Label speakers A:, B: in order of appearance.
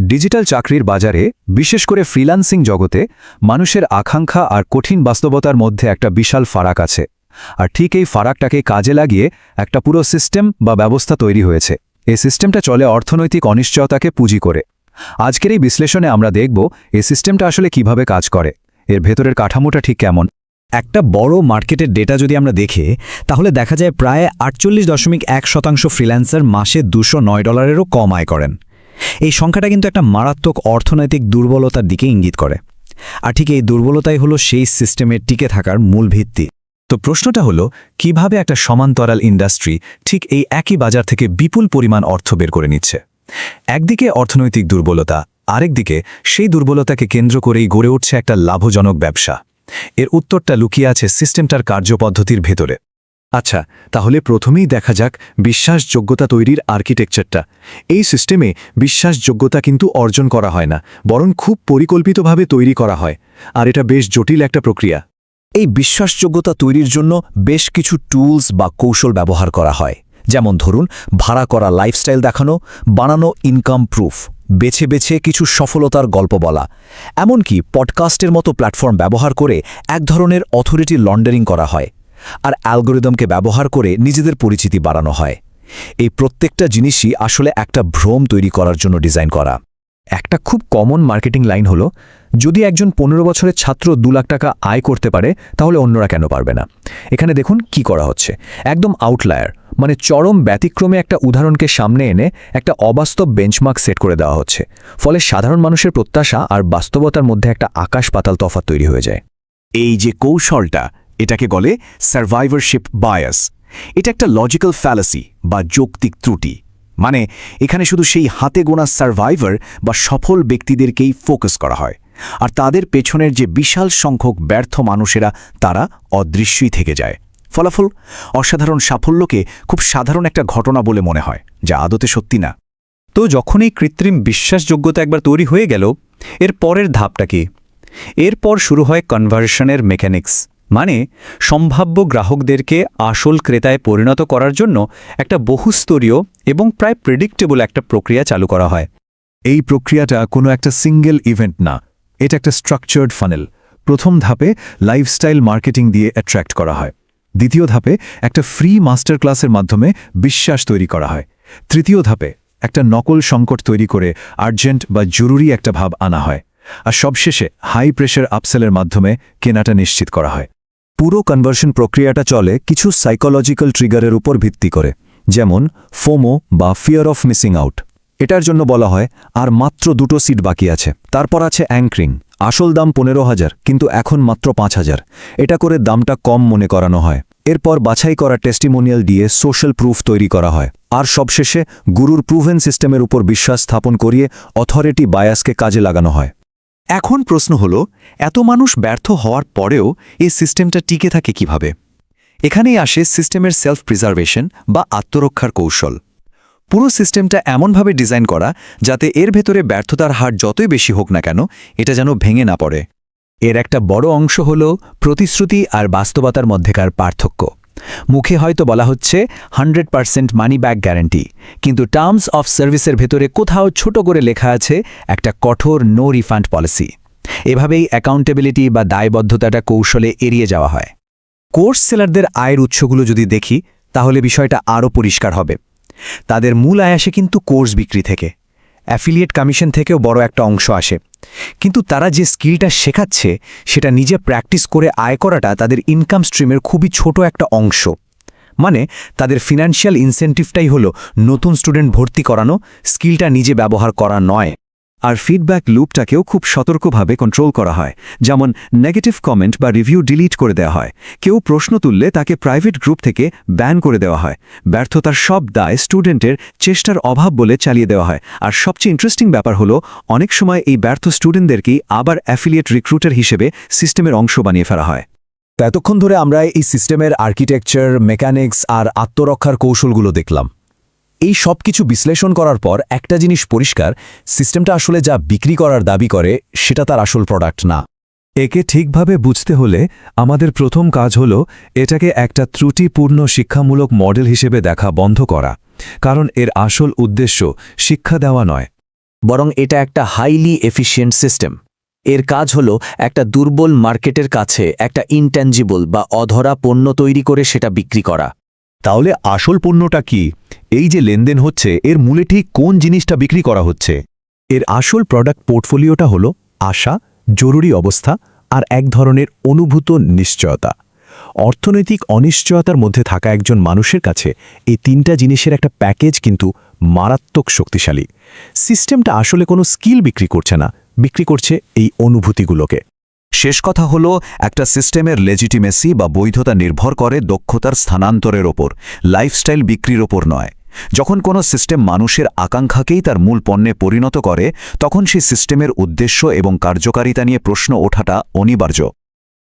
A: Digital চাকরির বাজারে বিশেষ করে ফ্রিল্যান্সিং জগতে মানুষের আকাঙ্ক্ষা আর কঠিন বাস্তবতার মধ্যে একটা বিশাল ফারাক আছে আর ঠিক এই ফারাকটাকে কাজে লাগিয়ে একটা পুরো সিস্টেম বা ব্যবস্থা তৈরি হয়েছে। এই সিস্টেমটা চলে অর্থনৈতিক অনিশ্চয়তাকে পুঁজি করে। আজকের এই বিশ্লেষণে আমরা দেখব এই সিস্টেমটা আসলে কিভাবে কাজ করে, এর ভেতরের কাঠামোটা ঠিক কেমন।
B: একটা বড় মার্কেটের ডেটা যদি আমরা দেখি তাহলে দেখা যায় প্রায় 48.1% ফ্রিল্যান্সার মাসে $209 কম আয় করেন। এই সংখ্যাটা কিন্তু একটা মারাত্মক অর্থনৈতিক দুর্বলতার দিকে ইঙ্গিত করে। আর ঠিক এই দুর্বলতাই হলো সেই সিস্টেমের টিকে থাকার মূল ভিত্তি।
A: তো প্রশ্নটা হলো, কিভাবে একটা সমান্তরাল ইন্ডাস্ট্রি ঠিক এই একই বাজার থেকে বিপুল পরিমাণ অর্থ বের করে নিচ্ছে? একদিকে অর্থনৈতিক দুর্বলতা, আরেকদিকে সেই দুর্বলতাকে কেন্দ্র করেই গড়ে উঠছে একটা লাভজনক ব্যবসা। এর উত্তরটা লুকিয়ে আছে সিস্টেমটার কার্যপদ্ধতির ভেতরে। আচ্ছা, তাহলে প্রথমেই দেখা যাক বিশ্বাসযোগ্যতা তৈরির আর্কিটেকচারটা। এই সিস্টেমে বিশ্বাসযোগ্যতা কিন্তু অর্জন করা হয় না, বরং খুব পরিকল্পিতভাবে তৈরি করা হয়, আর এটা বেশ জটিল একটা প্রক্রিয়া।
B: এই বিশ্বাসযোগ্যতা তৈরির জন্য বেশ কিছু টুলস বা কৌশল ব্যবহার করা হয়। যেমন ধরুন, ভাড়া করা লাইফস্টাইল দেখানো, বানানো ইনকাম প্রুফ, বেছে বেছে কিছু সফলতার গল্প বলা, এমনকি পডকাস্টের মতো প্ল্যাটফর্ম ব্যবহার করে এক ধরনের অথরিটি লন্ডারিং করা হয়। আর অ্যালগোরিদমকে ব্যবহার করে নিজেদের পরিচিতি বাড়ানো হয়। এই প্রত্যেকটা জিনিসই আসলে একটা ভ্রম তৈরি করার জন্য ডিজাইন করা। একটা খুব কমন মার্কেটিং লাইন হলো, যদি একজন 15 বছরের ছাত্র 2 লাখ টাকা আয় করতে পারে তাহলে অন্যরা কেন পারবে না। এখানে দেখুন কি করা হচ্ছে। একদম আউটলায়ার, মানে চরম ব্যতিক্রমে একটা উদাহরণকে সামনে এনে একটা অবাস্তব বেঞ্চমার্ক সেট করে দেওয়া হচ্ছে। ফলে সাধারণ মানুষের প্রত্যাশা আর বাস্তবতার মধ্যে একটা আকাশ পাতাল তফাৎ তৈরি হয়ে যায়।
C: এই যে কৌশলটা, এটাকে বলে সার্ভাইভারশিপ বায়াস। এটা একটা লজিক্যাল ফ্যালাসি বা যৌক্তিক ত্রুটি। মানে এখানে শুধু সেই হাতে গোনা সার্ভাইভার বা সফল ব্যক্তিদেরকেই ফোকাস করা হয়, আর তাদের পেছনের যে বিশাল সংখ্যক ব্যর্থ মানুষেরা তারা অদৃশ্যই থেকে যায়। ফলাফল, অসাধারণ সাফল্যকে খুব সাধারণ একটা ঘটনা বলে মনে হয়, যা আদতে সত্যি না।
D: তো যখন এই কৃত্রিম বিশ্বাসযোগ্যতা একবার তৈরি হয়ে গেল, এর পরের ধাপটা কি? এরপর শুরু হয় কনভার্সনের মেকানিক্স, মানে সম্ভাব্য গ্রাহকদেরকে আসল ক্রেতায় পরিণত করার জন্য একটা বহুস্তরীয় এবং প্রায় প্রেডিক্টেবল একটা প্রক্রিয়া চালু করা হয়।
A: এই প্রক্রিয়াটা কোনো একটা সিঙ্গেল ইভেন্ট না, এটা একটা স্ট্রাকচার্ড ফানেল। প্রথম ধাপে লাইফস্টাইল মার্কেটিং দিয়ে অ্যাট্রাক্ট করা হয়। দ্বিতীয় ধাপে একটা ফ্রি মাস্টার ক্লাসের মাধ্যমে বিশ্বাস তৈরি করা হয়। তৃতীয় ধাপে একটা নকল সংকট তৈরি করে আর্জেন্ট বা জরুরি একটা ভাব আনা হয়। আর সবশেষে হাই প্রেশার আপসেলের মাধ্যমে কেনাটা নিশ্চিত করা হয়।
B: পুরো কনভার্সন প্রক্রিয়াটা চলে কিছু সাইকোলজিক্যাল ট্রিগারের উপর ভিত্তি করে, যেমন ফোমো বা ফিয়ার অফ মিসিং আউট। এটার জন্য বলা হয় আর মাত্র 2টো সিট বাকি আছে। তারপর আছে অ্যাঙ্করিং, আসল দাম 15,000 কিন্তু এখন মাত্র 5,000। এটা করে দামটা কম মনে করানো হয়। এরপর বাছাই করা টেস্টিমোনিয়াল দিয়ে সোশ্যাল প্রুফ তৈরি করা হয়। আর সবশেষে গুরুর প্রুভেন সিস্টেমের উপর বিশ্বাস স্থাপন করিয়ে অথরিটি বায়াসকে কাজে লাগানো হয়।
C: এখন প্রশ্ন হলো, এত মানুষ ব্যর্থ হওয়ার পরেও এই সিস্টেমটা টিকে থাকে কিভাবে? এখানেই আসে সিস্টেমের সেলফ প্রিজার্ভেশন বা আত্মরক্ষার কৌশল। পুরো সিস্টেমটা এমনভাবে ডিজাইন করা যাতে এর ভেতরে ব্যর্থতার হার যতই বেশি হোক না কেন, এটা যেন ভেঙে না পড়ে।
B: এর একটা বড় অংশ হল প্রতিশ্রুতি আর বাস্তবতার মধ্যেকার পার্থক্য। মুখে হয়তো বলা হচ্ছে 100% মানি ব্যাক গ্যারান্টি, কিন্তু টার্মস অফ সার্ভিসের ভেতরে কোথাও ছোট করে লেখা আছে একটা কঠোর নো রিফান্ড পলিসি। এভাবেই অ্যাকাউন্টেবিলিটি বা দায়বদ্ধতাটা কৌশলে এড়িয়ে যাওয়া হয়। কোর্স সেলারদের আয়ের উৎসগুলো যদি দেখি তাহলে বিষয়টা আরও পরিষ্কার হবে। তাদের মূল আয় আসে কিন্তু কোর্স বিক্রি থেকে, অ্যাফিলিয়েট কমিশন থেকেও বড় একটা অংশ আসে। কিন্তু তারা যে স্কিলটা শেখাচ্ছে সেটা নিজে প্র্যাকটিস করে আয় করাটা তাদের ইনকাম স্ট্রিমের খুবই ছোট একটা অংশ। মানে তাদের ফিনান্সিয়াল ইনসেন্টিভটাই হলো নতুন স্টুডেন্ট ভর্তি করানো, স্কিলটা নিজে ব্যবহার করা নয়।
A: আর ফিডব্যাক লুপটাকেও খুব সতর্কভাবে কন্ট্রোল করা হয়। যেমন নেগেটিভ কমেন্ট বা রিভিউ ডিলিট করে দেওয়া হয়। কেউ প্রশ্ন তুললে তাকে প্রাইভেট গ্রুপ থেকে ব্যান করে দেওয়া হয়। ব্যর্থতার সব দায় স্টুডেন্টের চেষ্টার অভাব বলে চালিয়ে দেওয়া হয়। আর সবচেয়ে ইন্টারেস্টিং ব্যাপার হলো, অনেক সময় এই ব্যর্থ স্টুডেন্টদেরকেই আবার অ্যাফিলিয়েট রিক্রুটার হিসেবে সিস্টেমের অংশ বানিয়ে ফেলা হয়।
B: তো এতক্ষণ ধরে আমরা এই সিস্টেমের আর্কিটেকচার, মেকানিক্স আর আত্মরক্ষার কৌশলগুলো দেখলাম। এই সব কিছু বিশ্লেষণ করার পর একটা জিনিস পরিষ্কার, সিস্টেমটা আসলে যা বিক্রি করার দাবি করে সেটা তার আসল প্রোডাক্ট না।
A: একে ঠিকভাবে বুঝতে হলে আমাদের প্রথম কাজ হল এটাকে একটা ত্রুটিপূর্ণ শিক্ষামূলক মডেল হিসেবে দেখা বন্ধ করা, কারণ এর আসল উদ্দেশ্য শিক্ষা দেওয়া নয়।
B: বরং এটা একটা হাইলি এফিশিয়েন্ট সিস্টেম। এর কাজ হলো একটা দুর্বল মার্কেটের কাছে একটা ইনট্যাঞ্জিবল বা অধরা পণ্য তৈরি করে সেটা বিক্রি করা।
E: তাহলে আসল পণ্যটা কি? এই যে লেনদেন হচ্ছে এর মূলে ঠিক কোন জিনিসটা বিক্রি করা হচ্ছে?
F: এর আসল প্রোডাক্ট পোর্টফোলিওটা হল আশা, জরুরি অবস্থা আর এক ধরনের অনুভূত নিশ্চয়তা। অর্থনৈতিক অনিশ্চয়তার মধ্যে থাকা একজন মানুষের কাছে এই তিনটা জিনিসের একটা প্যাকেজ কিন্তু মারাত্মক শক্তিশালী। সিস্টেমটা আসলে কোনো স্কিল বিক্রি করছে না, বিক্রি করছে এই অনুভূতিগুলোকে।
E: শেষ কথা হলো, একটা সিস্টেমের লেজিটিমেসি বা বৈধতা নির্ভর করে দক্ষতার স্থানান্তরের ওপর, লাইফস্টাইল বিক্রির ওপর নয়। যখন কোনো সিস্টেম মানুষের আকাঙ্ক্ষাকেই তার মূল পণ্যে পরিণত করে, তখন সেই সিস্টেমের উদ্দেশ্য এবং কার্যকারিতা নিয়ে প্রশ্ন ওঠাটা অনিবার্য।